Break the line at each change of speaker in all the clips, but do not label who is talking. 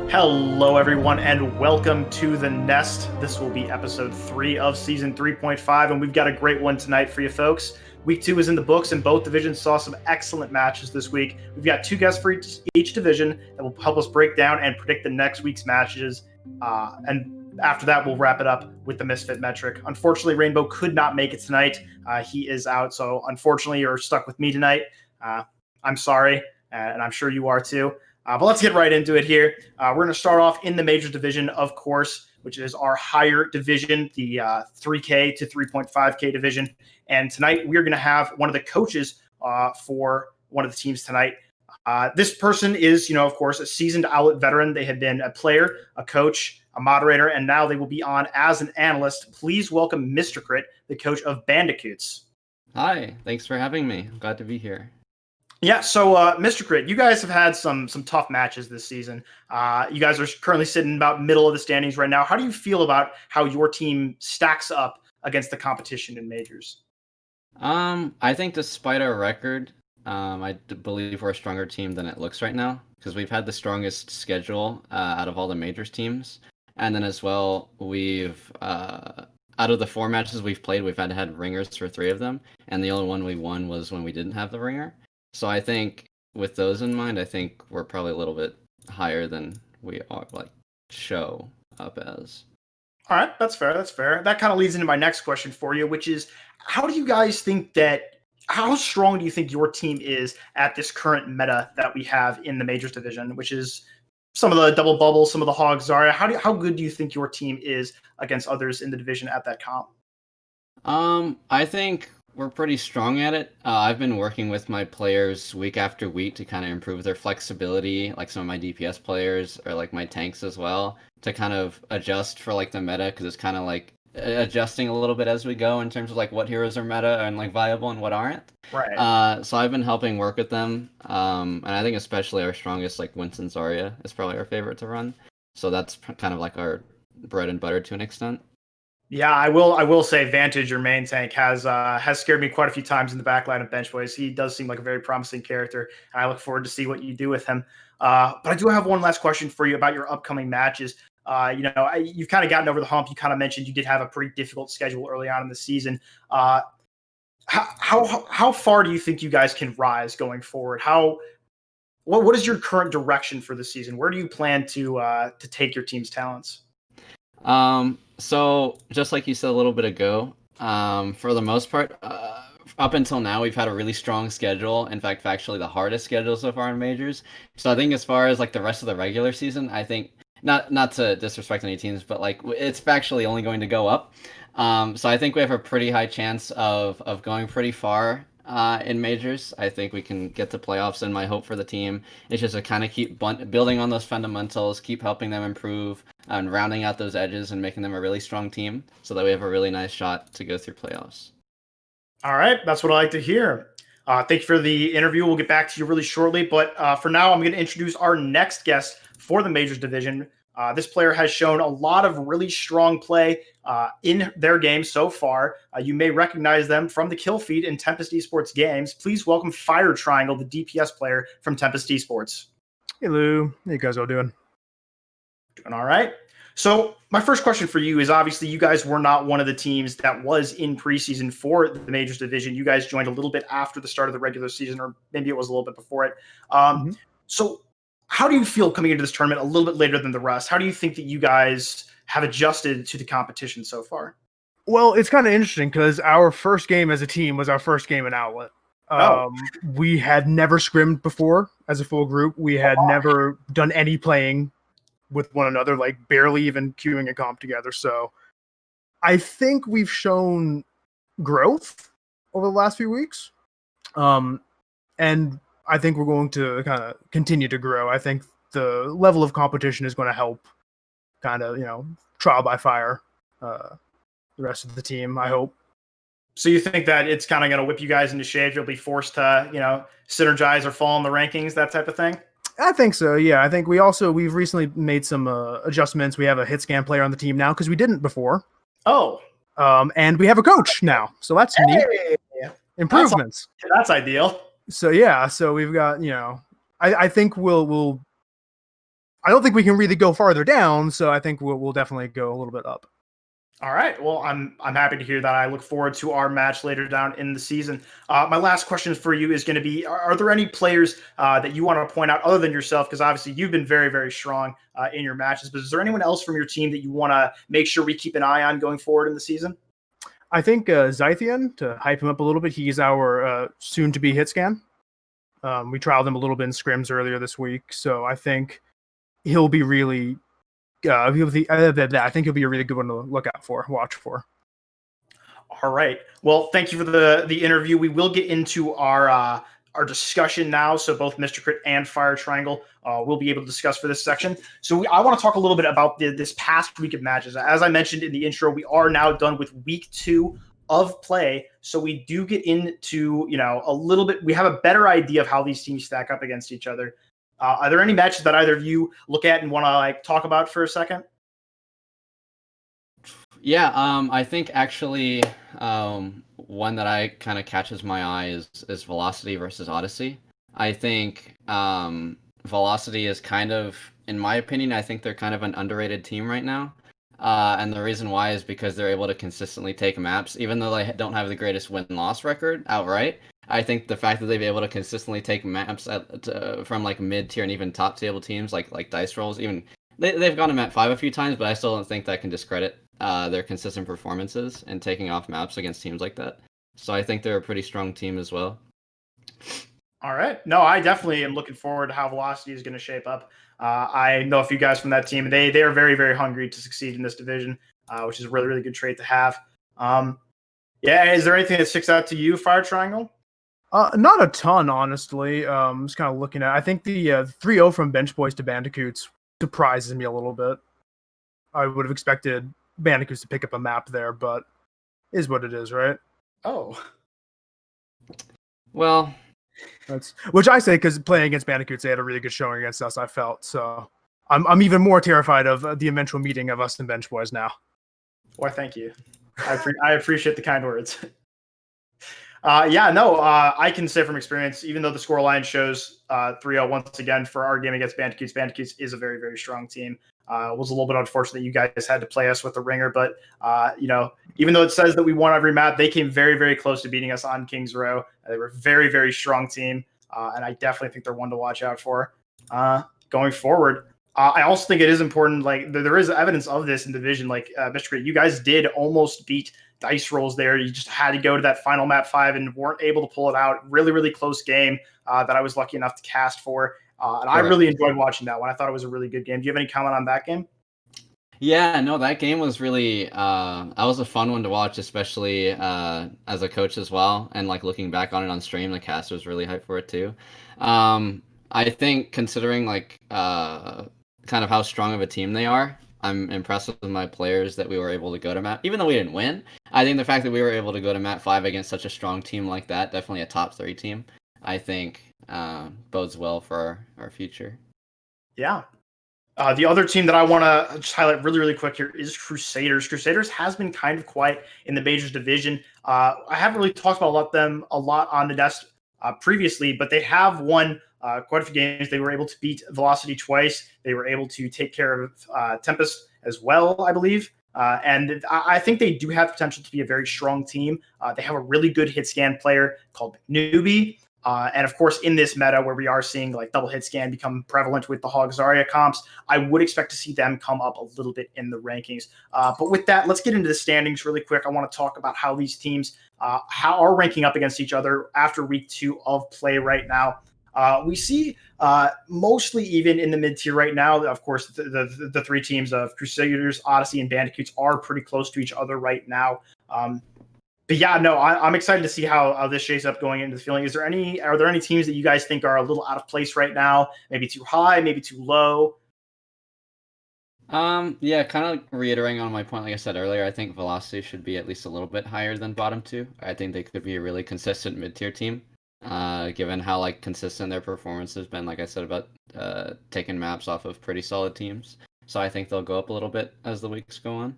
Hello, everyone, and welcome to The Nest. This will be episode 3 of season 3.5, and we've got a great one tonight for you folks. Week 2 is in the books, and both divisions saw some excellent matches this week. We've got 2 guests for each division that will help us break down and predict the next week's matches. And after that, we'll wrap it up with the Mysfyt metric. Unfortunately, Rainbow could not make it tonight. He is out, so unfortunately, you're stuck with me tonight. I'm sorry, and I'm sure you are too. But let's get right into it here. We're going to start off in the Majors division, of course, which is our higher division, the 3K to 3.5K division. And tonight we're going to have one of the coaches for one of the teams tonight. This person is, of course, a seasoned Owlet veteran. They have been a player, a coach, a moderator, and now they will be on as an analyst. Please welcome Mr. Crit, the coach of Bandicoots.
Hi, thanks for having me. I'm glad to be here.
Yeah, so Mr. Crit, you guys have had some tough matches this season. You guys are currently sitting about middle of the standings right now. How do you feel about how your team stacks up against the competition in majors?
I think despite our record, I believe we're a stronger team than it looks right now because we've had the strongest schedule out of all the majors teams. And then as well, we've out of the 4 matches we've played, we've had ringers for 3 of them. And the only one we won was when we didn't have the ringer. So I think with those in mind, I think we're probably a little bit higher than we are, show up as.
All right, that's fair. That's fair. That kind of leads into my next question for you, which is how strong do you think your team is at this current meta that we have in the majors division, which is some of the double bubbles, some of the hogs, Zarya? How good do you think your team is against others in the division at that comp?
I think we're pretty strong at it. I've been working with my players week after week to kind of improve their flexibility, like some of my DPS players or like my tanks as well, to kind of adjust for like the meta, because it's kind of like adjusting a little bit as we go in terms of like what heroes are meta and like viable and what aren't.
Right.
So I've been helping work with them, and I think especially our strongest, like Winston Zarya, is probably our favorite to run. So that's kind of like our bread and butter to an extent.
Yeah, I will say Vantage, your main tank, has scared me quite a few times in the backline of Bench Boys. He does seem like a very promising character, and I look forward to see what you do with him. But I do have one last question for you about your upcoming matches. You've kind of gotten over the hump. You kind of mentioned you did have a pretty difficult schedule early on in the season. How far do you think you guys can rise going forward? What is your current direction for the season? Where do you plan to take your team's talents?
So just like you said a little bit ago, for the most part, up until now, we've had a really strong schedule. In fact, actually the hardest schedule so far in majors. So I think as far as like the rest of the regular season, I think not to disrespect any teams, but like it's factually only going to go up. So I think we have a pretty high chance of going pretty far in majors. I think we can get to playoffs, and my hope for the team is just to kind of keep building on those fundamentals, keep helping them improve, and rounding out those edges and making them a really strong team so that we have a really nice shot to go through playoffs.
All right, that's what I like to hear. Thank you for the interview. We'll get back to you really shortly, but for now, I'm going to introduce our next guest for the Majors division. This player has shown a lot of really strong play in their game so far. You may recognize them from the kill feed in Tempest Esports games. Please welcome Fire Triangle, the DPS player from Tempest Esports.
Hey, Lou. How you guys all doing?
Doing all right. So my first question for you is, obviously you guys were not one of the teams that was in preseason for the Majors division. You guys joined a little bit after the start of the regular season, or maybe it was a little bit before it. So how do you feel coming into this tournament a little bit later than the rest? How do you think that you guys have adjusted to the competition so far?
Well, it's kind of interesting because our first game as a team was our first game in Owlet. We had never scrimmed before as a full group. We had never done any playing with one another, like barely even queuing a comp together. So I think we've shown growth over the last few weeks. And I think we're going to kind of continue to grow. I think the level of competition is going to help kind of, trial by fire the rest of the team, I hope.
So you think that it's kind of going to whip you guys into shape? You'll be forced to, synergize or fall in the rankings, that type of thing?
I think so, yeah. I think we've recently made some adjustments. We have a hit scan player on the team now because we didn't before.
Oh.
And we have a coach now. So that's neat. Improvements.
That's ideal.
So, yeah. So we've got, I think we'll I don't think we can really go farther down, so I think we'll definitely go a little bit up.
All right. Well, I'm happy to hear that. I look forward to our match later down in the season. My last question for you is going to be: Are there any players that you want to point out other than yourself? Because obviously you've been very, very strong in your matches. But is there anyone else from your team that you want to make sure we keep an eye on going forward in the season?
I think Zythian, to hype him up a little bit, he's our soon-to-be hit scan. We trialed him a little bit in scrims earlier this week, so I think he'll be really. I think he'll be a really good one to watch for.
All right. Well, thank you for the interview. We will get into our discussion now. So both Mr. Crit and Fire Triangle will be able to discuss for this section. So I want to talk a little bit about this past week of matches. As I mentioned in the intro, we are now done with week 2 of play. So we do get into, a little bit. We have a better idea of how these teams stack up against each other. Are there any matches that either of you look at and want to talk about for a second?
Yeah, I think actually one that I kind of catches my eye is Velocity versus Odyssey. I think Velocity is kind of, in my opinion, I think they're kind of an underrated team right now. And the reason why is because they're able to consistently take maps, even though they don't have the greatest win-loss record outright. I think the fact that they've been able to consistently take maps from like mid-tier and even top-table teams like Dice Rolls, even they've gone to map 5 a few times, but I still don't think that can discredit their consistent performances and taking off maps against teams like that. So I think they're a pretty strong team as well.
All right. No, I definitely am looking forward to how Velocity is going to shape up. I know a few guys from that team. They are very, very hungry to succeed in this division, which is a really, really good trait to have. Is there anything that sticks out to you, Fire Triangle?
Not a ton, honestly. Just kind of looking at. I think the 3-0 from Bench Boys to Bandicoots surprises me a little bit. I would have expected Bandicoots to pick up a map there, but is what it is, right?
Oh.
Well,
that's which I say because playing against Bandicoots, they had a really good showing against us. I felt so. I'm even more terrified of the eventual meeting of us and Bench Boys now.
Well, thank you. I appreciate the kind words. I can say from experience, even though the scoreline shows 3-0 once again for our game against Bandicoots, Bandicoots is a very, very strong team. It was a little bit unfortunate that you guys had to play us with the ringer, but even though it says that we won every map, they came very, very close to beating us on Kings Row. They were a very, very strong team, and I definitely think they're one to watch out for going forward. I also think it is important, like there is evidence of this in division. Like Mr. Great, you guys did almost beat Dice Rolls there. You just had to go to that final map 5 and weren't able to pull it out. Really, really close game that I was lucky enough to cast for. And I really enjoyed watching that one. I thought it was a really good game. Do you have any comment on that game?
Yeah, no, that game was really that was a fun one to watch, especially as a coach as well. And like looking back on it on stream, the cast was really hyped for it too. I think considering like kind of how strong of a team they are, I'm impressed with my players that we were able to go to map, even though we didn't win. I think the fact that we were able to go to map 5 against such a strong team like that, definitely a top 3 team, I think bodes well for our future.
Yeah. The other team that I want to just highlight really, really quick here is Crusaders. Crusaders has been kind of quiet in the Majors division. I haven't really talked about them a lot on the desk previously, but they have won quite a few games. They were able to beat Velocity twice. They were able to take care of Tempest as well, I believe. And I think they do have potential to be a very strong team. They have a really good hit scan player called Newbie. And of course, in this meta where we are seeing like double hit scan become prevalent with the Hog Zarya comps, I would expect to see them come up a little bit in the rankings. But with that, let's get into the standings really quick. I want to talk about how these teams are ranking up against each other after week 2 of play right now. We see mostly even in the mid-tier right now. Of course, the 3 teams of Crusaders, Odyssey, and Bandicoots are pretty close to each other right now. But yeah, no, I'm excited to see how this shapes up going into the feeling. Are there any teams that you guys think are a little out of place right now? Maybe too high, maybe too low?
Yeah, kind of reiterating on my point, like I said earlier, I think Velocity should be at least a little bit higher than bottom 2. I think they could be a really consistent mid-tier team, given how like consistent their performance has been, like I said, about taking maps off of pretty solid teams. So I think they'll go up a little bit as the weeks go on.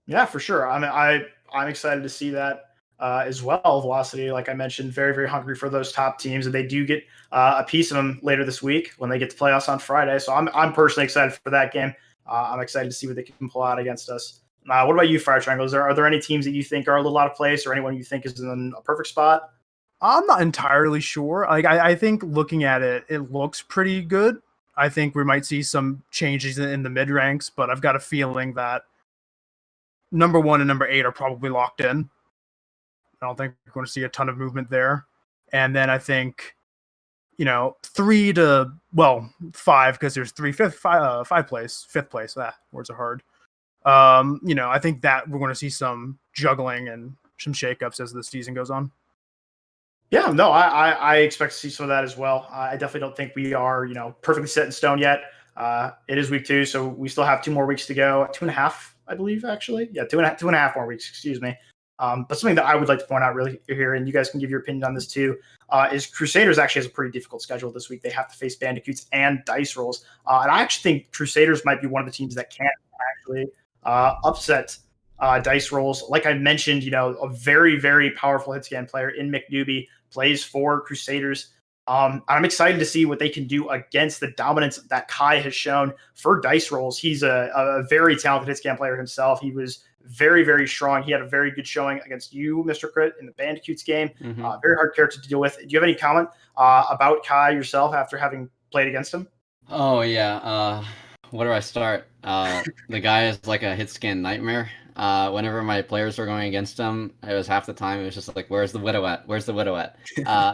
Yeah, for sure. I'm excited to see that. as well. Velocity, like I mentioned, very, very hungry for those top teams, and they do get a piece of them later this week when they get to playoffs on Friday. So I'm personally excited for that game. I'm excited to see what they can pull out against us. What about you, Fire Triangle? Are there any teams that you think are a little out of place, or anyone you think is in a perfect spot?
I'm not entirely sure. Like I think looking at it, it looks pretty good. I think we might see some changes in the mid ranks, but I've got a feeling that number 1 and number 8 are probably locked in. I don't think we're going to see a ton of movement there. And then I think, 3 to 5, because there's five place, fifth place. Words are hard. I think that we're going to see some juggling and some shakeups as the season goes on.
Yeah, no, I expect to see some of that as well. I definitely don't think we are, perfectly set in stone yet. It is week 2, so we still have 2 more weeks to go. 2.5, I believe, actually. Yeah, 2.5 more weeks, excuse me. But something that I would like to point out really here, and you guys can give your opinion on this too, is Crusaders actually has a pretty difficult schedule this week. They have to face Bandicoots and Dice Rolls. And I actually think Crusaders might be one of the teams that can actually upset Dice Rolls. Like I mentioned, a very, very powerful hit scan player in McNewby plays for Crusaders. I'm excited to see what they can do against the dominance that Kai has shown for Dice Rolls. He's a very talented hit scan player himself. He was very, very strong. He had a very good showing against you, Mr. Crit, in the Bandicoots game.
Mm-hmm.
Very hard character to deal with. Do you have any comment about Kai yourself after having played against him?
Oh, yeah. Where do I start? The guy is like a hit scan nightmare. Whenever my players were going against him, it was half the time it was just like, "Where's the widow at? Where's the widow at?"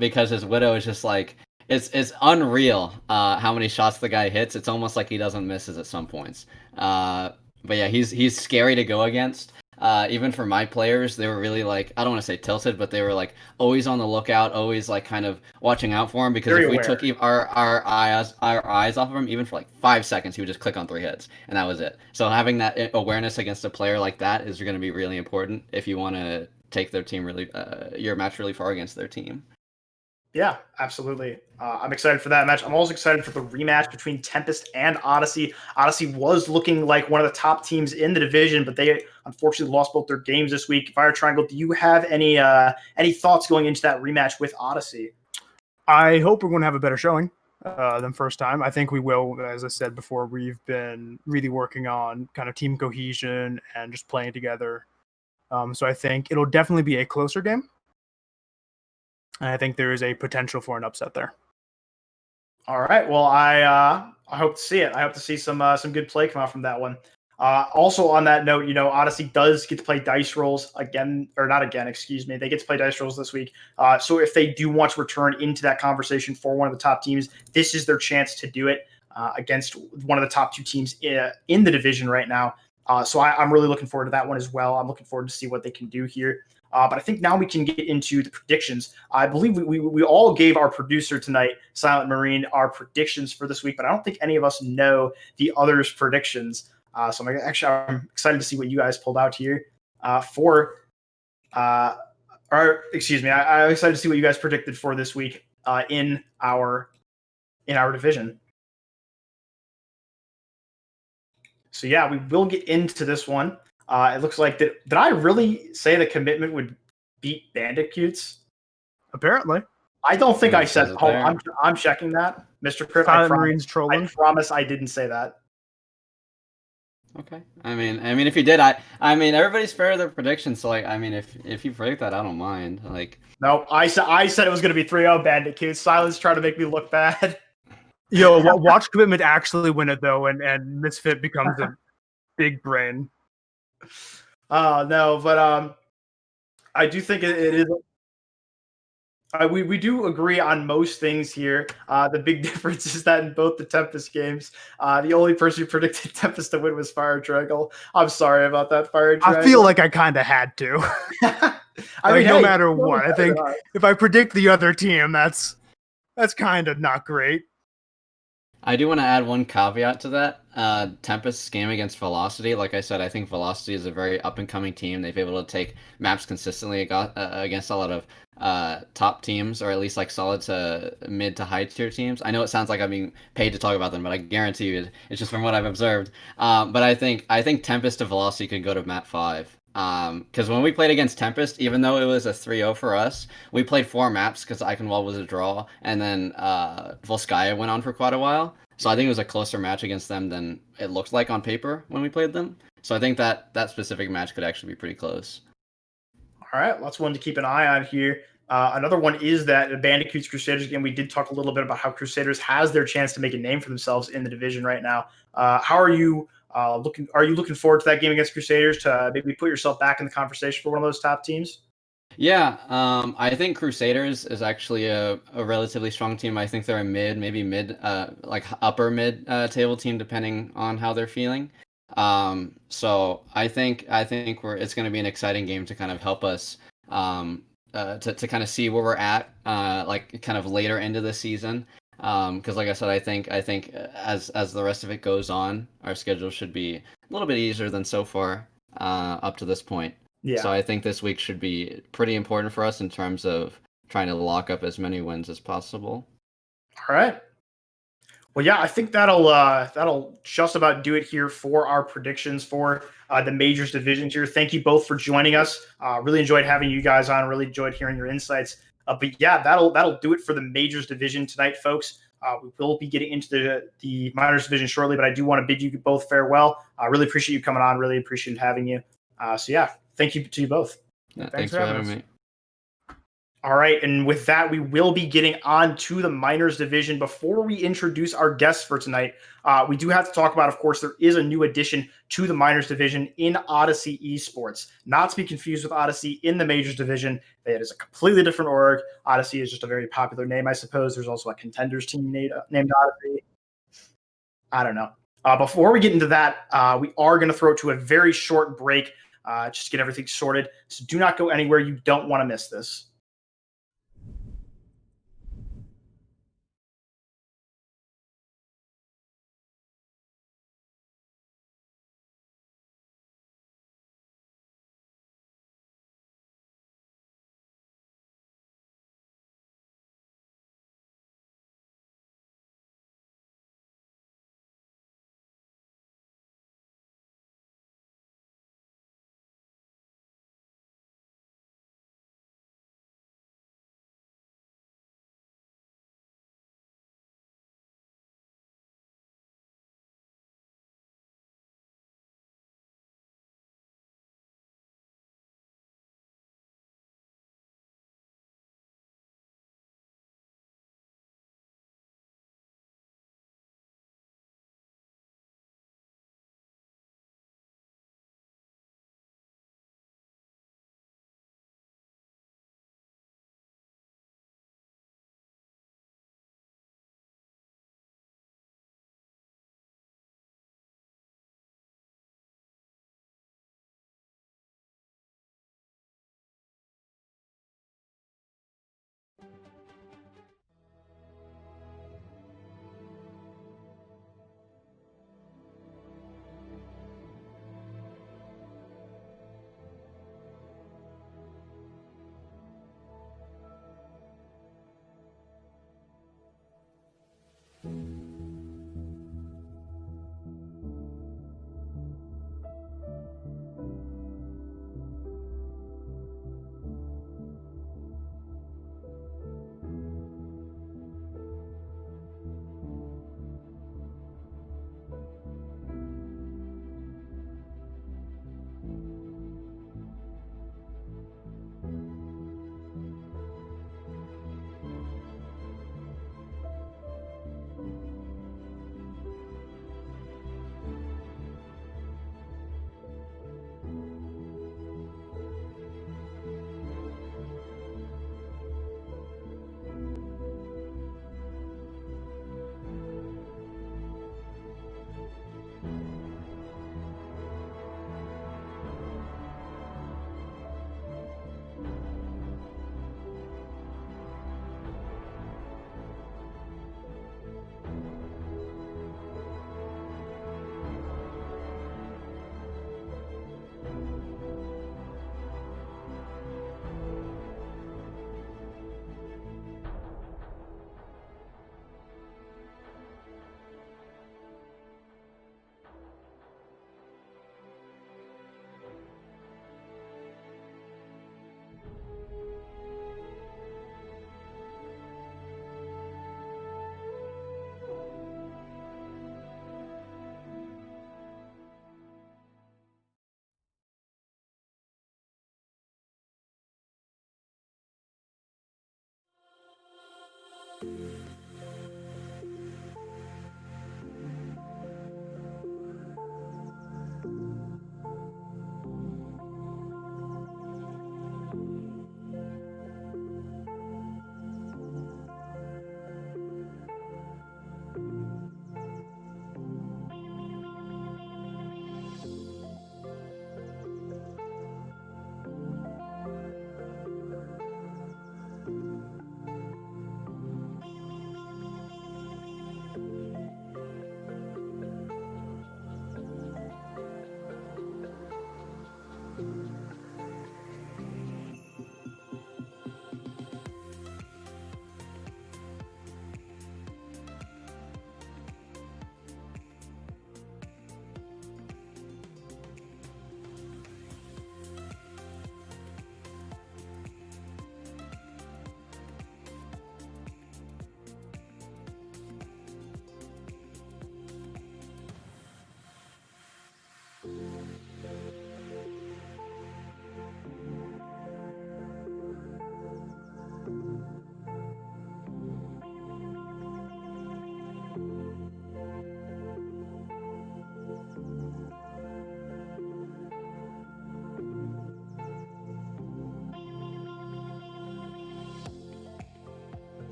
Because his widow is just like it's unreal how many shots the guy hits. It's almost like he doesn't misses at some points. But yeah, he's scary to go against. Even for my players, they were really like, I don't want to say tilted, but they were like always on the lookout, always like kind of watching out for him, because
Very
if we
aware.
took our eyes off of him, even for like 5 seconds, he would just click on 3 hits, and that was it. So having that awareness against a player like that is going to be really important if you want to take their team your match really far against their team.
Yeah, absolutely. I'm excited for that match. I'm also excited for the rematch between Tempest and Odyssey. Odyssey was looking like one of the top teams in the division, but they unfortunately lost both their games this week. Fire Triangle, do you have any thoughts going into that rematch with Odyssey?
I hope we're going to have a better showing than first time. I think we will. As I said before, we've been really working on kind of team cohesion and just playing together. So I think it'll definitely be a closer game. And I think there is a potential for an upset there.
All right. Well, I hope to see it. I hope to see some good play come out from that one. Also, on that note, Odyssey does get to play Dice Rolls again, or not again, excuse me. They get to play Dice Rolls this week. So if they do want to return into that conversation for one of the top teams, this is their chance to do it against one of the top 2 teams in the division right now. So I'm really looking forward to that one as well. I'm looking forward to see what they can do here. But I think now we can get into the predictions. I believe we all gave our producer tonight, Silent Marine, our predictions for this week, but I don't think any of us know the others' predictions. So I'm excited to see what you guys pulled out here I'm excited to see what you guys predicted for this week in our division. So yeah, we will get into this one. It looks like did I really say the commitment would beat Bandicoots?
Apparently.
I don't think I said. I'm checking that, Mr. Crit.
Marine's trolling.
I promise I didn't say that.
Okay. I mean, if you did, I mean, everybody's fair to their predictions. So, like, I mean, if you predict that, I don't mind. Like,
no, I said it was going to be 3-0 Bandicoots. Silence trying to make me look bad.
Yo, watch commitment actually win it though, and Mysfyt becomes a big brain.
No, but I do think it is. We do agree on most things here. The big difference is that in both the Tempest games, the only person who predicted Tempest to win was Fire Triangle. I'm sorry about that, Fire Triangle.
I feel like I kind of had to. No matter what, I think if I predict the other team, that's kind of not great.
I do want to add one caveat to that. Tempest's game against Velocity, like I said, I think Velocity is a very up-and-coming team. They've been able to take maps consistently against a lot of top teams, or at least like solid to mid to high-tier teams. I know it sounds like I'm being paid to talk about them, but I guarantee you it's just from what I've observed. But I think Tempest to Velocity could go to map 5. Because when we played against Tempest, even though it was a 3-0 for us, we played 4 maps because Eichenwald was a draw, and then Volskaya went on for quite a while. So I think it was a closer match against them than it looked like on paper when we played them. So I think that specific match could actually be pretty close.
All right, that's one to keep an eye on here. Another one is that Bandicoots Crusaders. Again, we did talk a little bit about how Crusaders has their chance to make a name for themselves in the division right now. How are you looking? Are you looking forward to that game against Crusaders to maybe put yourself back in the conversation for one of those top teams?
Yeah, I think Crusaders is actually a relatively strong team. I think they're a maybe mid, like upper mid table team, depending on how they're feeling. So I think it's going to be an exciting game to kind of help us to kind of see where we're at, like kind of later into the season. Because like I said, I think as the rest of it goes on, our schedule should be a little bit easier than so far up to this point. So
Yeah.
I think this week should be pretty important for us in terms of trying to lock up as many wins as possible.
All right. Well, yeah, I think that'll just about do it here for our predictions for the majors divisions here. Thank you both for joining us. Really enjoyed having you guys on. Really enjoyed hearing your insights. But yeah, that'll do it for the majors division tonight, folks. We will be getting into the minors division shortly, but I do want to bid you both farewell. I really appreciate you coming on. Really appreciate having you. So yeah, thank you to you both.
Yeah,
Thanks for having
me.
All right, and with that, we will be getting on to the minors division. Before we introduce our guests for tonight, we do have to talk about, of course, there is a new addition to the minors division in Odyssey Esports. Not to be confused with Odyssey in the majors division. It is a completely different org. Odyssey is just a very popular name, I suppose. There's also a contenders team named Odyssey. I don't know. Before we get into that, we are going to throw it to a very short break just to get everything sorted. So do not go anywhere. You don't want to miss this.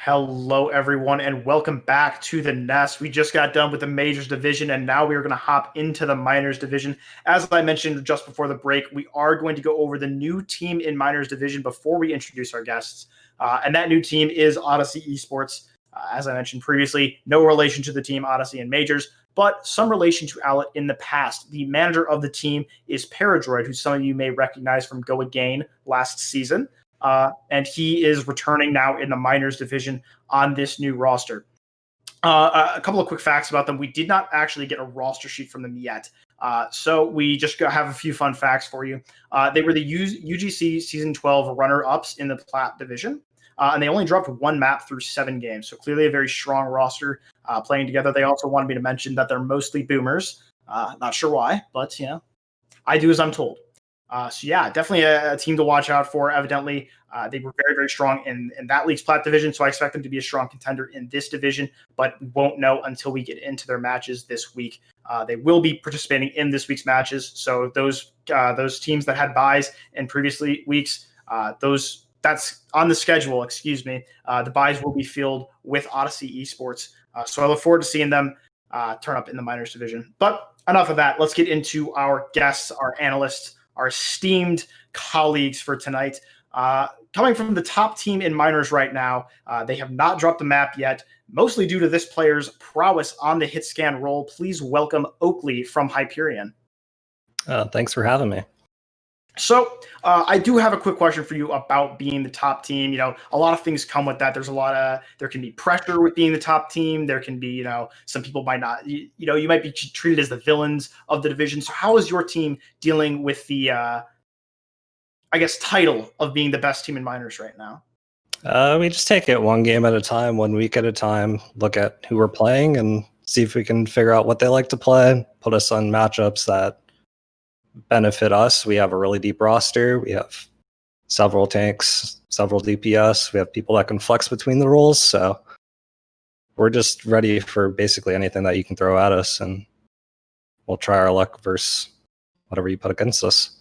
Hello, everyone, and welcome back to the Nest. We just got done with the Majors Division, and now we are going to hop into the Minors Division. As I mentioned just before the break, we are going to go over the new team in Minors Division before we introduce our guests. And that new team is Odyssey Esports. As I mentioned previously, no relation to the team Odyssey and Majors, but some relation to Owlet in the past. The manager of the team is Paradroid, who some of you may recognize from Go Again last season. And he is returning now in the Minors Division on this new roster. A couple of quick facts about them. We did not actually get a roster sheet from them yet. So we just have a few fun facts for you. They were the UGC Season 12 runner-ups in the Plat Division. And they only dropped one map through 7 games. So clearly a very strong roster playing together. They also wanted me to mention that they're mostly boomers. Not sure why, but I do as I'm told. So yeah, definitely a team to watch out for. Evidently, they were very, very strong in that league's Plat division, so I expect them to be a strong contender in this division, but we won't know until we get into their matches this week. They will be participating in this week's matches, so those teams that had buys in previously weeks, that's on the schedule, excuse me. The buys will be filled with Odyssey Esports, so I look forward to seeing them turn up in the Minors division. But enough of that. Let's get into our guests, our analysts, our esteemed colleagues for tonight. Coming from the top team in Minors right now, they have not dropped the map yet, mostly due to this player's prowess on the hit scan role. Please welcome Oakley from Hyperion.
Thanks for having me.
So I do have a quick question for you about being the top team. You know, a lot of things come with that. There can be pressure with being the top team. There can be, some people might not, you might be treated as the villains of the division. So how is your team dealing with the, title of being the best team in Minors right now?
We just take it one game at a time, 1 week at a time, look at who we're playing and see if we can figure out what they like to play, put us on matchups that benefit us. We have a really deep roster. We have several tanks, several DPS. We have people that can flex between the roles. So we're just ready for basically anything that you can throw at us, and we'll try our luck versus whatever you put against us.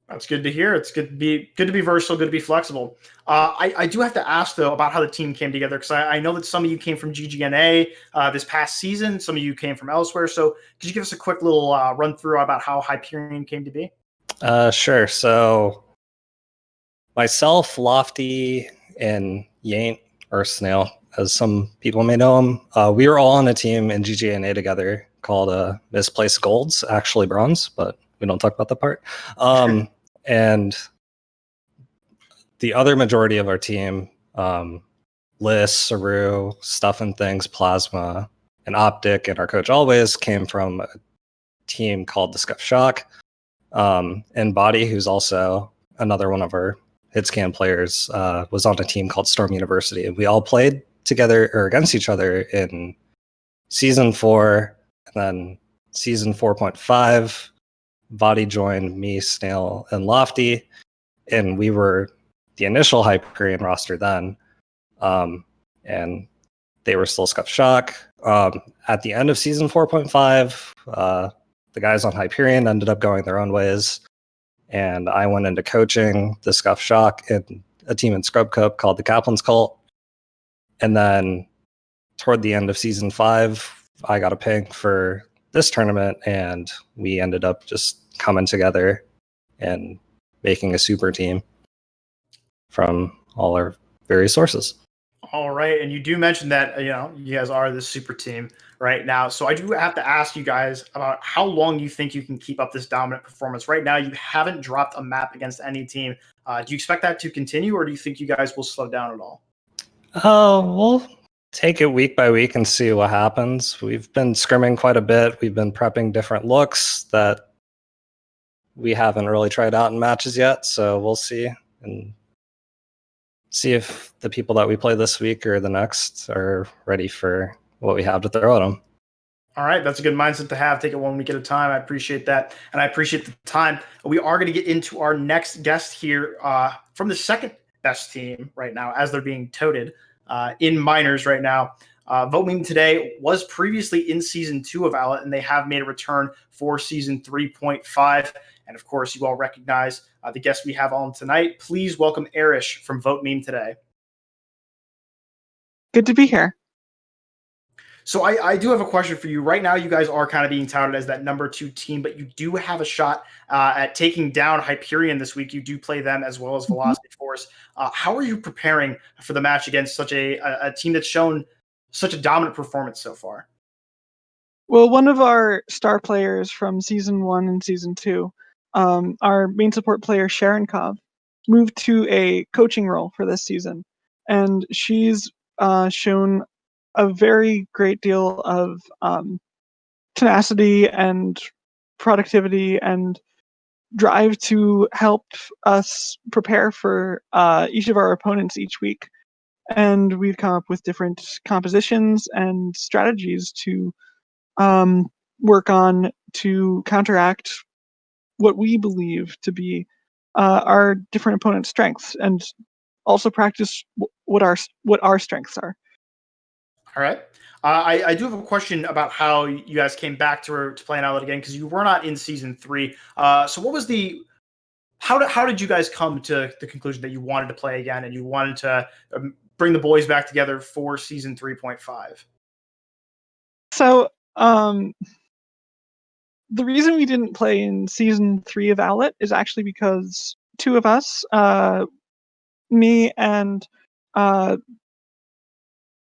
That's good to hear. It's good to be versatile, good to be flexible. I do have to ask though about how the team came together, because I know that some of you came from GGNA this past season. Some of you came from elsewhere. So could you give us a quick little run through about how Hyperion came to be?
Sure. So myself, Lofty, and Yaint, or Snail, as some people may know him, we were all on a team in GGNA together called Misplaced Golds, actually bronze, but we don't talk about that part. And the other majority of our team, Liz, Saru, Stuff and Things, Plasma, and Optic, and our coach Always came from a team called the Scuff Shock. And Body, who's also another one of our hitscan players, was on a team called Storm University. And we all played together or against each other in Season 4, and then Season 4.5. Body joined me, Snail, and Lofty, and we were the initial Hyperion roster then, and they were still Scuff Shock. At the end of Season 4.5, the guys on Hyperion ended up going their own ways, and I went into coaching the Scuff Shock in a team in Scrub Cup called the Kaplan's Cult. And then toward the end of Season 5, I got a ping for this tournament, and we ended up just coming together and making a super team from all our various sources.
All right, and you do mention that you guys are the super team right now. So I do have to ask you guys about how long you think you can keep up this dominant performance. Right now, you haven't dropped a map against any team. Do you expect that to continue, or do you think you guys will slow down at all?
We'll take it week by week and see what happens. We've been scrimming quite a bit. We've been prepping different looks that we haven't really tried out in matches yet. So we'll see and see if the people that we play this week or the next are ready for what we have to throw at them.
All right, that's a good mindset to have. Take it 1 week at a time. I appreciate that, and I appreciate the time. We are going to get into our next guest here from the second best team right now, as they're being toted in Minors right now. Vote Meme today was previously in Season 2 of Owlet, and they have made a return for Season 3.5. And of course, you all recognize the guest we have on tonight. Please welcome Arish from Vote Meme today.
Good to be here.
So I do have a question for you. Right now, you guys are kind of being touted as that number 2 team, but you do have a shot at taking down Hyperion this week. You do play them as well as Velocity Force. How are you preparing for the match against such a team that's shown such a dominant performance so far?
Well, one of our star players from Season 1 and Season 2, our main support player, Sharon Cobb, moved to a coaching role for this season. And she's shown a very great deal of tenacity and productivity and drive to help us prepare for each of our opponents each week. And we've come up with different compositions and strategies to work on to counteract what we believe to be our different opponents' strengths, and also practice what our strengths are.
All right. I do have a question about how you guys came back to playing Owlet again, because you were not in Season 3. So what was how did you guys come to the conclusion that you wanted to play again and you wanted to bring the boys back together for Season 3.5?
So the reason we didn't play in Season 3 of Owlet is actually because two of us, me and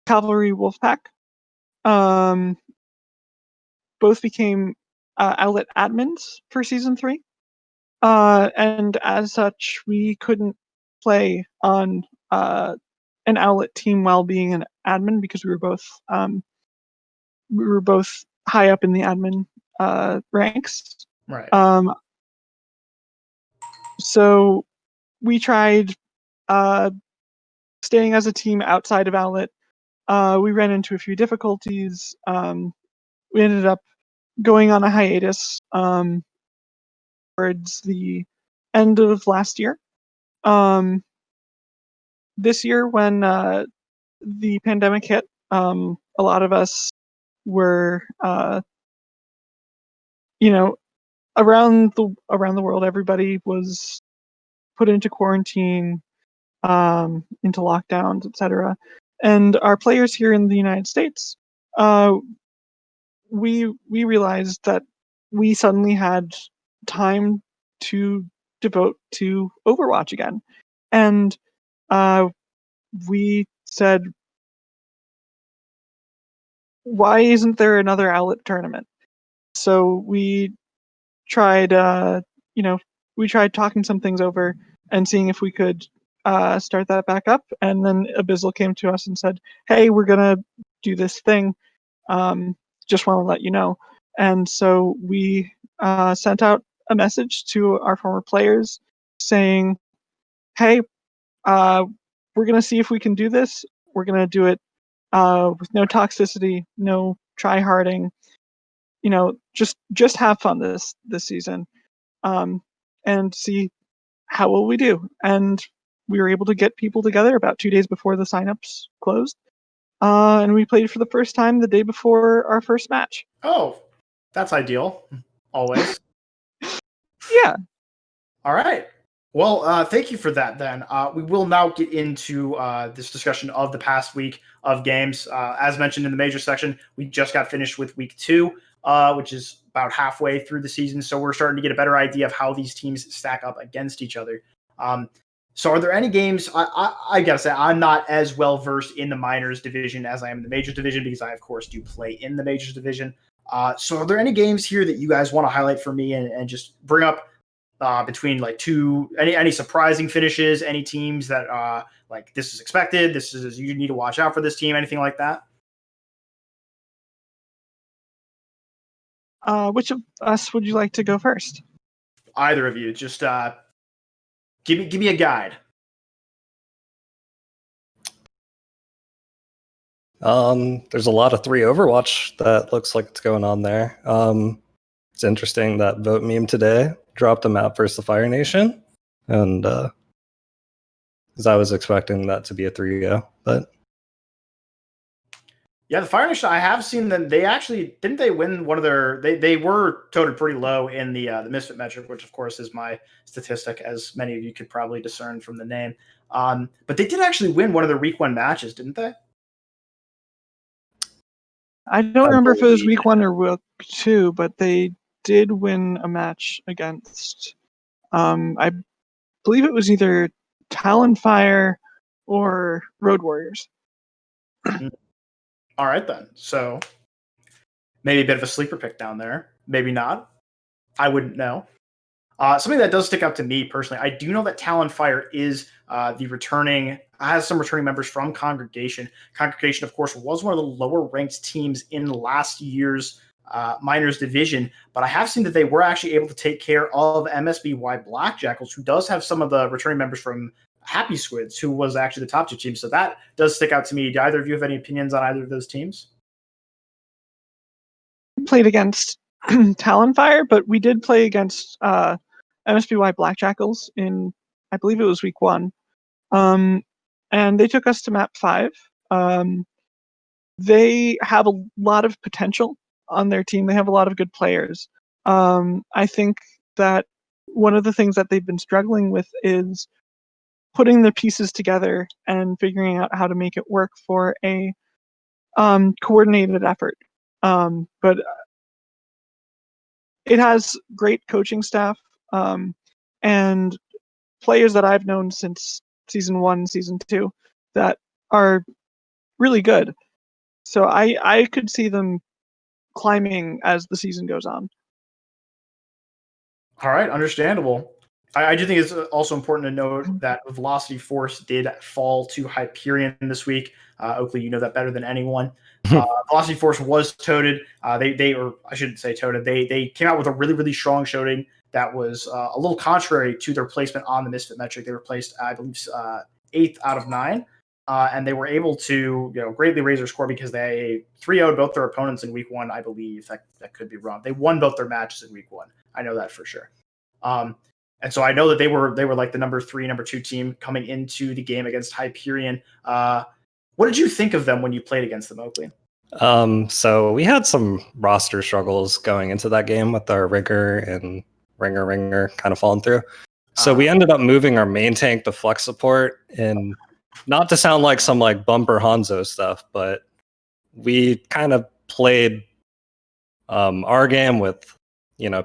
Cavalry Wolfpack, both became Owlet admins for Season 3. And as such, we couldn't play on an Owlet team while being an admin, because we were both high up in the admin ranks.
Right.
So we tried staying as a team outside of Owlet. We ran into a few difficulties. We ended up going on a hiatus towards the end of last year. This year, when the pandemic hit, a lot of us were, around the world, everybody was put into quarantine, into lockdowns, etc. And our players here in the United States, we realized that we suddenly had time to devote to Overwatch again, and we said, why isn't there another Owlet tournament? So we tried, we tried talking some things over and seeing if we could start that back up. And then Abyssal came to us and said, hey, we're going to do this thing. Just want to let you know. And so we sent out a message to our former players saying, hey, we're going to see if we can do this. We're going to do it with no toxicity, no try-harding. Just have fun this season, and see how will we do. And we were able to get people together about 2 days before the signups closed, and we played for the first time the day before our first match.
Oh, that's ideal. Always.
Yeah.
All right. Well, thank you for that, then. We will now get into this discussion of the past week of games. As mentioned in the major section, we just got finished with week 2, which is about halfway through the season. So we're starting to get a better idea of how these teams stack up against each other. So are there any games? I got to say, I'm not as well versed in the minors division as I am in the majors division, because I, of course, do play in the majors division. So are there any games here that you guys want to highlight for me and just bring up between like any surprising finishes, any teams that like this is expected, this is, you need to watch out for this team, anything like that?
Which of us would you like to go first?
Either of you, just give me a guide.
There's a lot of 3 Overwatch that looks like it's going on there. It's interesting that Vote Meme today dropped a map versus the Fire Nation, and because I was expecting that to be a 3-0, but
Yeah, the Fire Nation, I have seen them. They actually didn't they win one of their. They were toted pretty low in the Mysfyt metric, which of course is my statistic, as many of you could probably discern from the name. But they did actually win one of their week 1 matches, didn't they?
I don't remember if it was week 1 or week 2, but they did win a match against, I believe it was either Talonfire or Road Warriors.
All right, then. So maybe a bit of a sleeper pick down there. Maybe not. I wouldn't know. Something that does stick out to me personally, I do know that Talonfire is has some returning members from Congregation. Congregation, of course, was one of the lower ranked teams in last year's minors division, but I have seen that they were actually able to take care of MSBY Blackjackals, who does have some of the returning members from Happy Squids, who was actually the top 2 teams. So that does stick out to me. Do either of you have any opinions on either of those teams?
Played against Talonfire, but we did play against MSBY Blackjackals in, I believe it was week 1. And they took us to map 5. They have a lot of potential on their team. They have a lot of good players. I think that one of the things that they've been struggling with is putting the pieces together and figuring out how to make it work for a coordinated effort. But it has great coaching staff and players that I've known since season 1, season 2 that are really good. So I could see them climbing as the season goes on.
All right, understandable. I do think it's also important to note that Velocity Force did fall to Hyperion this week. Oakley, you know that better than anyone. Velocity Force was toted. Or I shouldn't say toted. They came out with a really, really strong showing that was a little contrary to their placement on the Mysfyt metric. They were placed, I believe, 8th out of 9. And they were able to greatly raise their score because they 3-0'd both their opponents in week 1, I believe. That could be wrong. They won both their matches in week 1. I know that for sure. And so I know that they were like the number 3, number 2 team coming into the game against Hyperion. What did you think of them when you played against them, Oakley?
So we had some roster struggles going into that game with our Rigger and Ringer kind of falling through. So we ended up moving our main tank to flex support, and not to sound like some like bumper Hanzo stuff, but we kind of played our game with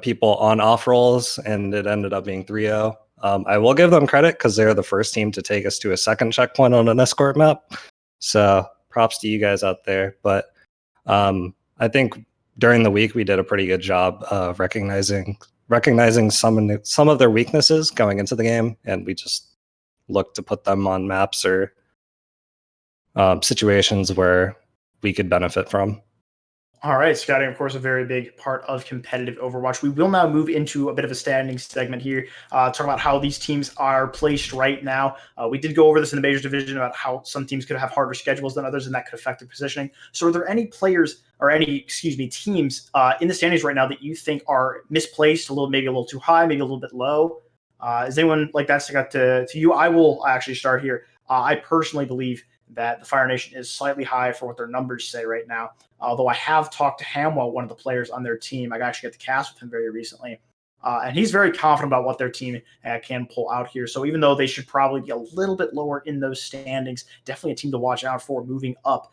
people on off rolls, and it ended up being 3-0. I will give them credit because they're the first team to take us to a second checkpoint on an escort map. So props to you guys out there. But I think during the week we did a pretty good job of recognizing some of their weaknesses going into the game, and we just looked to put them on maps or situations where we could benefit from.
All right, scouting, of course, a very big part of competitive Overwatch. We will now move into a bit of a standing segment here, talk about how these teams are placed right now. We did go over this in the Majors Division about how some teams could have harder schedules than others, and that could affect their positioning. So are there any players or teams in the standings right now that you think are misplaced, maybe a little too high, maybe a little bit low? Is anyone like that stick out to you? I will actually start here. I personally believe that the Fire Nation is slightly high for what their numbers say right now. Although I have talked to Hamwell, one of the players on their team. I actually got to cast with him very recently. And he's very confident about what their team can pull out here. So even though they should probably be a little bit lower in those standings, definitely a team to watch out for moving up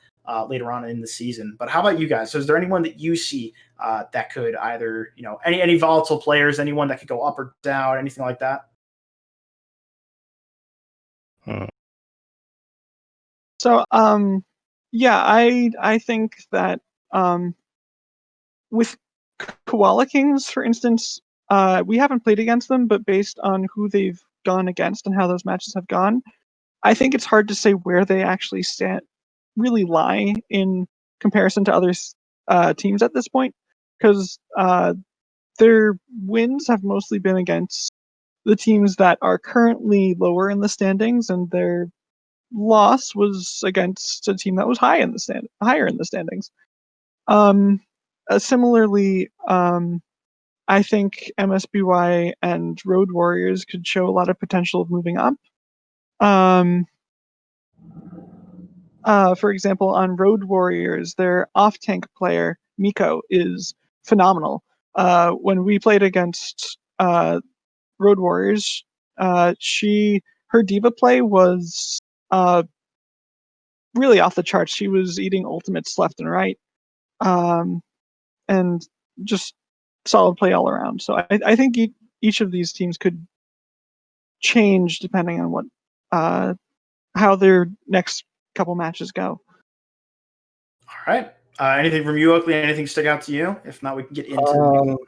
later on in the season. But how about you guys? So is there anyone that you see that could either, any volatile players, anyone that could go up or down, anything like that?
So, yeah, I think that with Koala Kings, for instance, we haven't played against them, but based on who they've gone against and how those matches have gone, I think it's hard to say where they actually really lie in comparison to other teams at this point, because their wins have mostly been against the teams that are currently lower in the standings, and their loss was against a team that was higher in the standings. Similarly, I think MSBY and Road Warriors could show a lot of potential of moving up. For example, on Road Warriors, their off-tank player, Miko, is phenomenal. When we played against Road Warriors, her diva play was really off the charts. She was eating ultimates left and right. and just solid play all around. So I think each of these teams could change depending on what how their next couple matches go.
All right. Anything from you, Oakley? Anything stick out to you? If not, we can get into.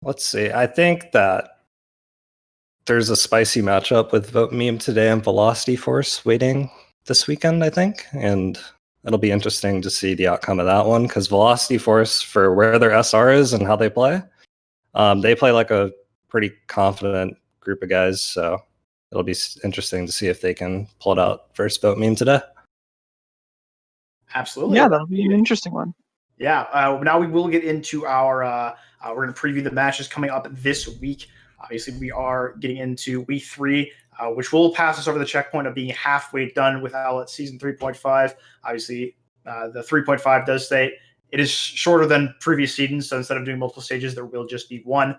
Let's see. I think that there's a spicy matchup with Vote Meme today and Velocity Force waiting this weekend, I think, and it'll be interesting to see the outcome of that one because Velocity Force, for where their SR is and how they play like a pretty confident group of guys. So it'll be interesting to see if they can pull it out versus Vote Meme today.
Absolutely.
Yeah, that'll be an interesting one.
Yeah. Now we will get into our. We're going to preview the matches coming up this week. Obviously, we are getting into week 3, which will pass us over the checkpoint of being halfway done with Owlet season 3.5. Obviously, the 3.5 does say it is shorter than previous seasons, so instead of doing multiple stages, there will just be one.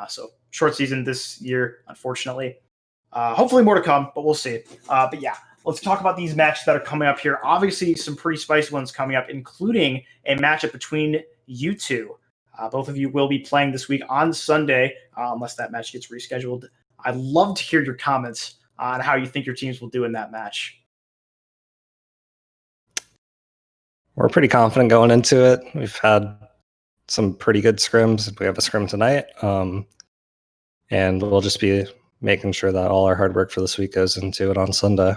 So short season this year, unfortunately. Hopefully more to come, but we'll see. But yeah, let's talk about these matches that are coming up here. Obviously, some pretty spicy ones coming up, including a matchup between you two. Both of you will be playing this week on Sunday, unless that match gets rescheduled. I'd love to hear your comments on how you think your teams will do in that match.
We're pretty confident going into it. We've had some pretty good scrims. We have a scrim tonight. And we'll just be making sure that all our hard work for this week goes into it on Sunday.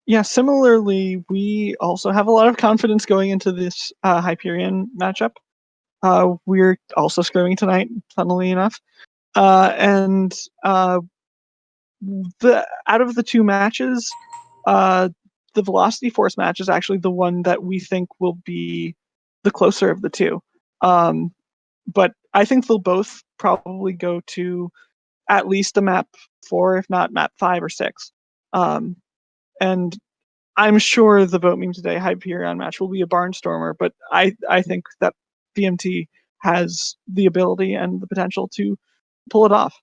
Yeah, similarly, we also have a lot of confidence going into this Hyperion matchup. We're also scrimming tonight, funnily enough. And out of the two matches, the Velocity Force match is actually the one that we think will be the closer of the two. But I think they'll both probably go to at least a map 4, if not map 5 or 6. And I'm sure the Vote Meme Today Hyperion match will be a barnstormer, but I think that VMT has the ability and the potential to pull it off.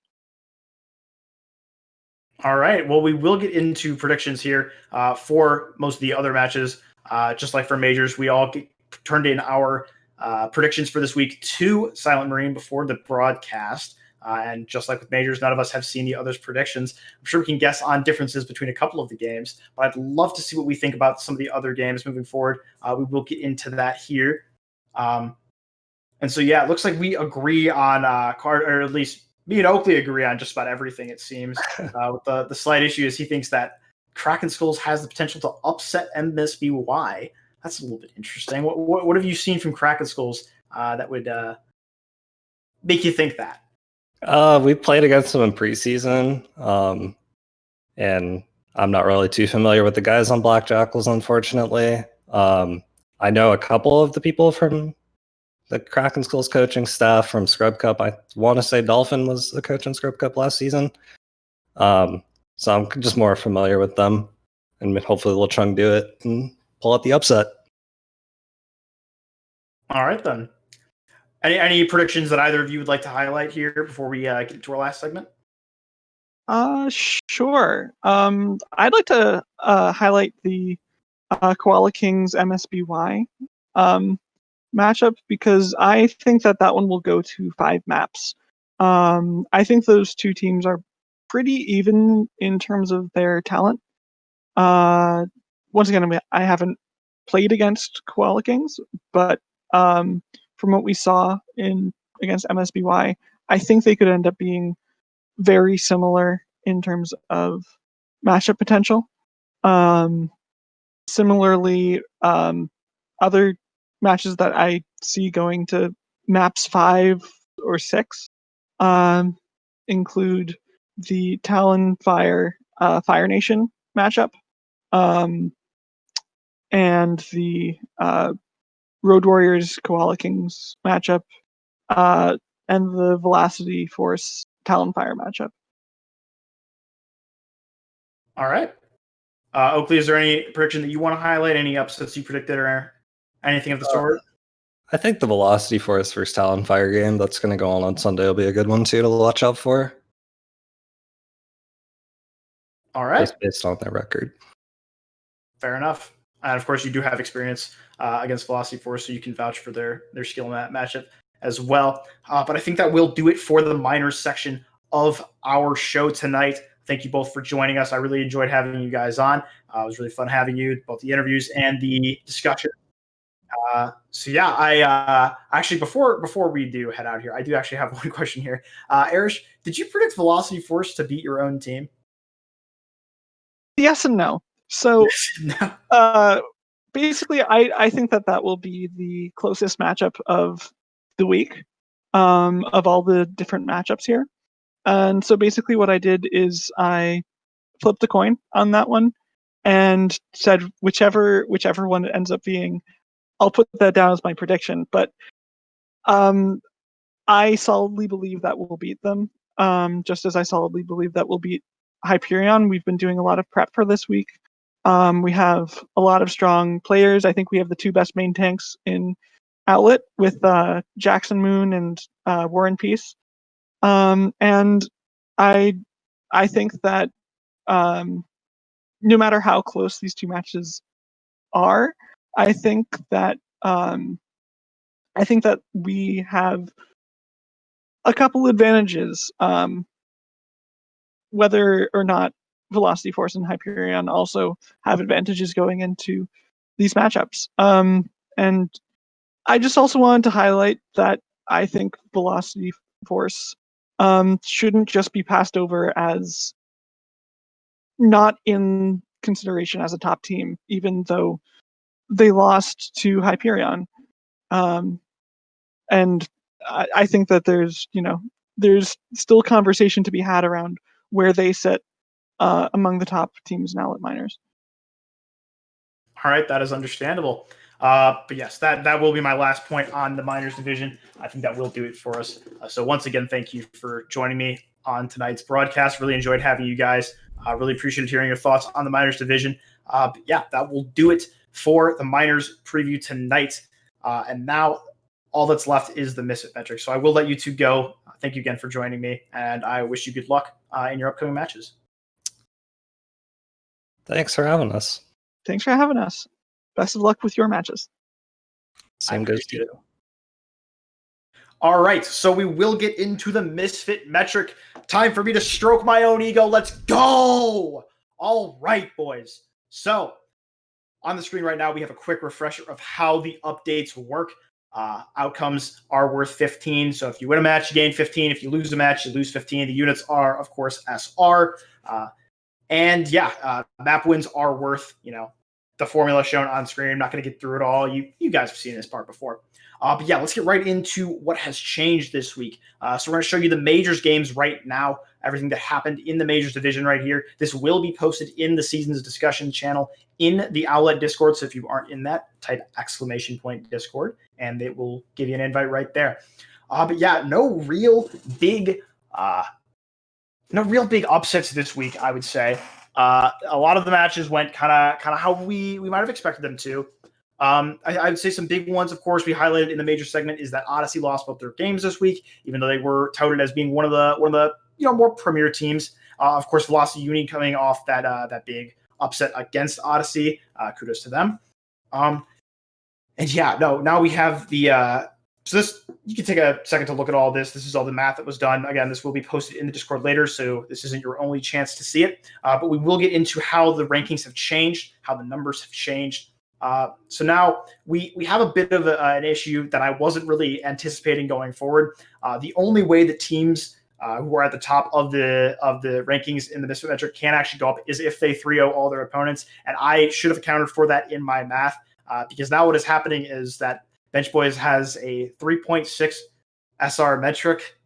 All right. Well, we will get into predictions here for most of the other matches. Just like for majors, we all turned in our predictions for this week to Silent Marine before the broadcast. And just like with majors, none of us have seen the others' predictions. I'm sure we can guess on differences between a couple of the games, but I'd love to see what we think about some of the other games moving forward. We will get into that here. And so, yeah, it looks like we agree on or at least me and Oakley agree on just about everything, it seems. With the slight issue is he thinks that Kraken Skulls has the potential to upset MSBY. That's a little bit interesting. What have you seen from Kraken Skulls that would make you think that?
We played against them in preseason, and I'm not really too familiar with the guys on Black Jackals, unfortunately. I know a couple of the people from the Kraken Skulls coaching staff from Scrub Cup. I want to say Dolphin was the coach in Scrub Cup last season. So I'm just more familiar with them, and hopefully they'll try and do it and pull out the upset.
All right, then. Any predictions that either of you would like to highlight here before we get into our last segment?
Sure. I'd like to highlight the Koala Kings MSBY matchup because I think that one will go to 5 maps. I think those two teams are pretty even in terms of their talent. Once again, I haven't played against Koala Kings, but from what we saw against MSBY, I think they could end up being very similar in terms of matchup potential. Similarly, other matches that I see going to maps 5 or 6 include the Talon Fire Fire Nation matchup, and the Road Warriors Koala Kings matchup, and the Velocity Force Talon Fire matchup.
All right. Oakley, is there any prediction that you want to highlight? Any upsets you predicted or anything of the sort?
I think the Velocity Force versus Talon Fire game that's going to go on Sunday will be a good one too to watch out for.
All right.
Just based on their record.
Fair enough. And of course, you do have experience against Velocity Force, so you can vouch for their skill in that matchup as well. But I think that will do it for the minors section of our show tonight. Thank you both for joining us. I really enjoyed having you guys on. It was really fun having you, both the interviews and the discussion. So yeah, I actually before we do head out here, I do actually have one question here. Arish, did you predict Velocity Force to beat your own team?
Yes and no. So
No.
basically, I think that will be the closest matchup of the week, of all the different matchups here. And so basically, what I did is I flipped a coin on that one and said whichever one it ends up being, I'll put that down as my prediction. But I solidly believe that we'll beat them. Just as I solidly believe that we'll beat Hyperion. We've been doing a lot of prep for this week. We have a lot of strong players. I think we have the two best main tanks in Owlet with Jackson Moon and War and Peace. And I think that no matter how close these two matches are, I think that we have a couple advantages, whether or not Velocity Force and Hyperion also have advantages going into these matchups. And I just also wanted to highlight that I think Velocity Force shouldn't just be passed over as not in consideration as a top team, even though they lost to Hyperion. And I think that there's still conversation to be had around where they sit among the top teams in Owlet Miners.
All right, that is understandable. But yes, that will be my last point on the minors division. I think that will do it for us. So once again, thank you for joining me on tonight's broadcast. Really enjoyed having you guys. Really appreciated hearing your thoughts on the minors division. But yeah, that will do it for the minors preview tonight. And now all that's left is the Mysfyt metric. So I will let you two go. Thank you again for joining me, and I wish you good luck in your upcoming matches.
Thanks for having us.
Thanks for having us. Best of luck with your matches.
Same goes to you.
All right, so we will get into the Mysfyt metric. Time for me to stroke my own ego. Let's go! All right, boys. So on the screen right now, we have a quick refresher of how the updates work. Outcomes are worth 15. So if you win a match, you gain 15. If you lose a match, you lose 15. The units are, of course, SR. Map wins are worth, the formula shown on screen. I'm not going to get through it all. You guys have seen this part before. But yeah, let's get right into what has changed this week. So we're going to show you the majors games right now, everything that happened in the majors division right here. This will be posted in the season's discussion channel in the Owlet Discord. So if you aren't in that, type !Discord, and it will give you an invite right there. But yeah, no real big upsets this week, I would say. A lot of the matches went kind of how we might have expected them to. I would say some big ones, of course, we highlighted in the major segment is that Odyssey lost both their games this week, even though they were touted as being one of the more premier teams. Of course, Velocity Uni coming off that big upset against Odyssey. Kudos to them. Now we have the. So this, you can take a second to look at all this. This is all the math that was done. Again, this will be posted in the Discord later, so this isn't your only chance to see it. But we will get into how the rankings have changed, how the numbers have changed. So now we have a bit of an issue that I wasn't really anticipating going forward. The only way the teams who are at the top of the rankings in the Mysfyt metric can actually go up is if they 3-0 all their opponents, and I should have accounted for that in my math because now what is happening is that Bench Boys has a 3.6 SR metric.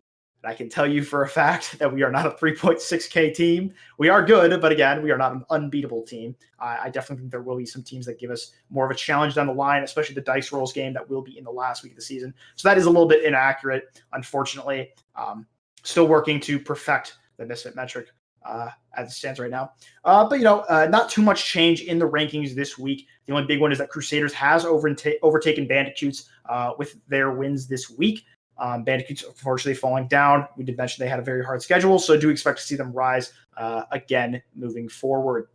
And I can tell you for a fact that we are not a 3.6K team. We are good, but again, we are not an unbeatable team. I definitely think there will be some teams that give us more of a challenge down the line, especially the Dice Rolls game that will be in the last week of the season. So that is a little bit inaccurate, unfortunately. Still working to perfect the Mysfyt metric as it stands right now. But not too much change in the rankings this week. The only big one is that Crusaders has overtaken Bandicoots with their wins this week. Bandicoots unfortunately falling down. We did mention they had a very hard schedule, so I do expect to see them rise again moving forward.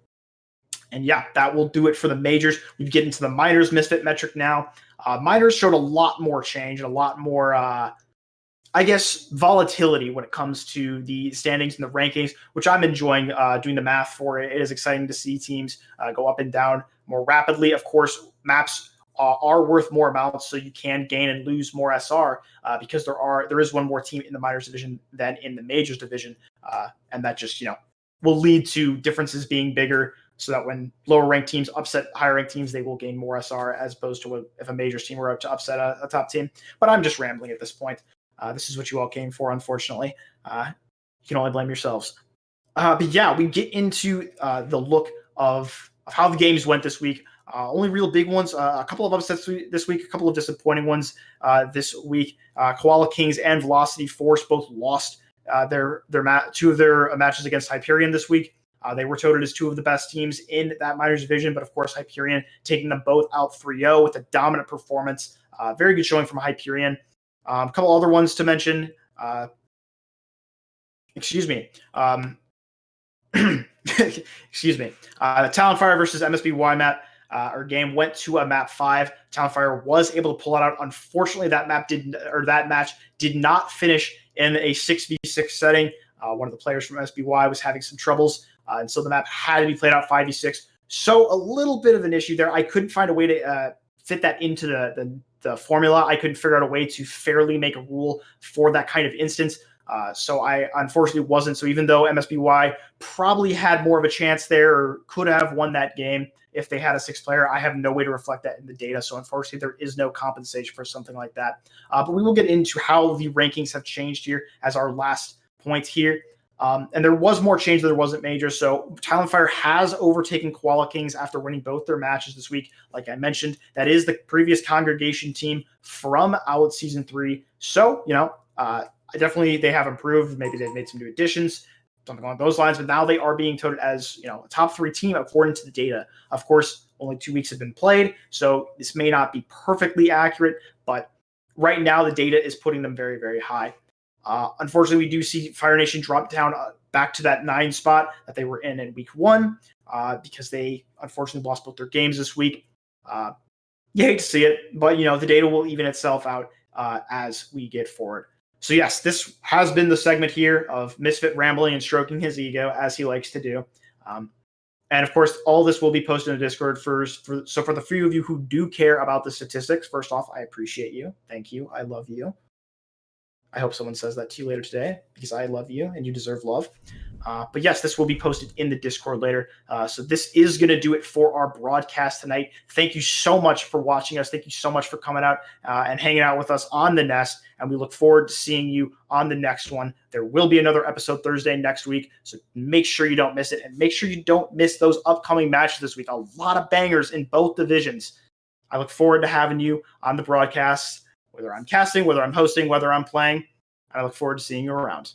And yeah, that will do it for the majors. We get into the minors Mysfyt metric now. Minors showed a lot more change and a lot more, volatility when it comes to the standings and the rankings, which I'm enjoying doing the math for. It is exciting to see teams go up and down more rapidly. Of course, maps are worth more amounts, so you can gain and lose more SR because there is one more team in the minors division than in the majors division, and that just will lead to differences being bigger. So that when lower ranked teams upset higher ranked teams, they will gain more SR as opposed to if a majors team were up to upset a top team. But I'm just rambling at this point. This is what you all came for, unfortunately. You can only blame yourselves. But yeah, we get into the look of how the games went this week. Only real big ones, a couple of upsets this week, a couple of disappointing ones this week. Koala Kings and Velocity Force both lost two of their matches against Hyperion this week. They were touted as two of the best teams in that minors division, but of course Hyperion taking them both out 3-0 with a dominant performance. Very good showing from Hyperion. A couple other ones to mention. Excuse me. Talonfire versus MSBY map. Our game went to a map 5. Talonfire was able to pull it out. Unfortunately, that match did not finish in a 6v6 setting. One of the players from SBY was having some troubles, and so the map had to be played out 5v6. So a little bit of an issue there. I couldn't find a way to fit that into the formula. I couldn't figure out a way to fairly make a rule for that kind of instance. So I unfortunately wasn't. So even though MSBY probably had more of a chance there or could have won that game if they had a 6 player, I have no way to reflect that in the data. So unfortunately, there is no compensation for something like that. But we will get into how the rankings have changed here as our last point here. And there was more change than there wasn't major. So Talonfire has overtaken Koala Kings after winning both their matches this week. Like I mentioned, that is the previous Congregation team from Owlet Season 3. So, definitely they have improved. Maybe they've made some new additions, something along those lines. But now they are being touted as, a top 3 team according to the data. Of course, only 2 weeks have been played, so this may not be perfectly accurate. But right now, the data is putting them very, very high. Unfortunately, we do see Fire Nation drop down back to that 9 spot that they were in week 1 because they unfortunately lost both their games this week. You hate to see it, but the data will even itself out as we get forward. So yes, this has been the segment here of Mysfyt rambling and stroking his ego as he likes to do. And of course, all this will be posted in the Discord so for the few of you who do care about the statistics, first off, I appreciate you. Thank you. I love you. I hope someone says that to you later today because I love you and you deserve love. But yes, this will be posted in the Discord later. So this is going to do it for our broadcast tonight. Thank you so much for watching us. Thank you so much for coming out and hanging out with us on the Nest. And we look forward to seeing you on the next one. There will be another episode Thursday next week. So make sure you don't miss it. And make sure you don't miss those upcoming matches this week. A lot of bangers in both divisions. I look forward to having you on the broadcast, whether I'm casting, whether I'm hosting, whether I'm playing. I look forward to seeing you around.